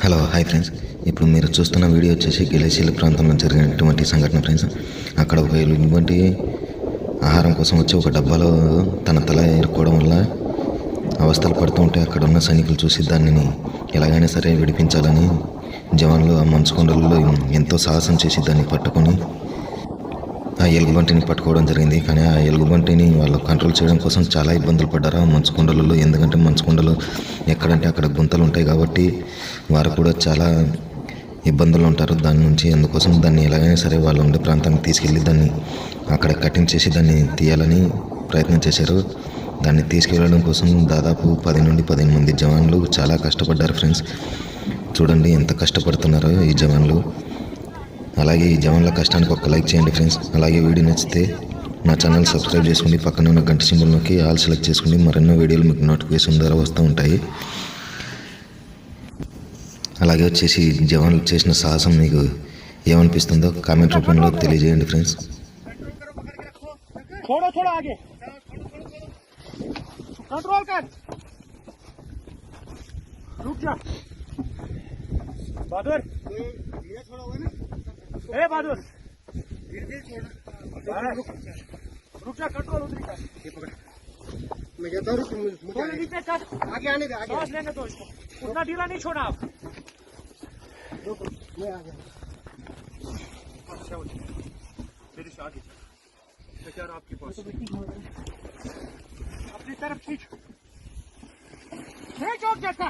Hello hi friends. ఇప్పుడు మీరు చూస్తున్న వీడియో వచ్చేసి గిలేసిల ప్రాంతంలో జరిగినటువంటి సంఘటన ఫ్రెండ్స్. అక్కడ ఒక ఎలుగుబంటి ఆహారం కోసం వచ్చి ఒక డబ్బాలో తన తల ఏరుకోవడం వల్ల అవస్థలు పడుతూ ఉంటే అక్కడ ఉన్న సైనికులు చూసి దానిని ఎలాగైనా సరే విడిపించాలని జవాన్లు ఆ మంచు కొండలలో ఎంతో సాహసం చేసి దాన్ని పట్టుకొని ఆ ఎలుగుబంటిని పట్టుకోవడం జరిగింది. కానీ ఆ ఎలుగుబంటిని వాళ్ళు కంట్రోల్ చేయడం కోసం చాలా ఇబ్బందులు పడ్డారు ఆ మంచు కొండలలో. ఎందుకంటే మంచు కొండలు ఎక్కడంటే అక్కడ గుంతలు ఉంటాయి కాబట్టి వారు కూడా చాలా ఇబ్బందులు ఉంటారు దాని నుంచి. అందుకోసం దాన్ని ఎలాగైనా సరే వాళ్ళు ఉండే ప్రాంతానికి తీసుకెళ్ళి దాన్ని అక్కడ కటింగ్ చేసి దాన్ని తీయాలని ప్రయత్నం చేశారు. దాన్ని తీసుకెళ్ళడం కోసం దాదాపు 10 నుండి 15 మంది జవాన్లు చాలా కష్టపడ్డారు ఫ్రెండ్స్. చూడండి ఎంత కష్టపడుతున్నారో ఈ జవాన్లు. అలాగే ఈ జవాన్ల కష్టానికి ఒక లైక్ చేయండి ఫ్రెండ్స్. అలాగే వీడియో నచ్చితే నా ఛానల్ సబ్స్క్రైబ్ చేసుకోండి, పక్కన ఉన్న గంట సింబల్ నొక్కి ఆల్ సెలెక్ట్ చేసుకోండి. మరెన్నో వీడియోలు మీకు నోటిఫికేషన్ ద్వారా వస్తూ ఉంటాయి. అలాగే వచ్చేసి జవాన్లు చేసిన సాహసం మీకు ఏమనిపిస్తుందో కామెంట్ రూపంలో తెలియజేయండి ఫ్రెండ్స్. बहादुर ए बहादुर रुक जा, कंट्रोल उतरी का ये पकड़। मैं कहता हूँ मुझे नीचे कर, आगे आने दे, आगे सांस लेने दो इसको, उतना ढीला नहीं छोड़ा आप। मैं आ गया। अच्छा मेरी आगे बेचारा आपके पास अपनी तरफ खींच, नहीं चौक जाता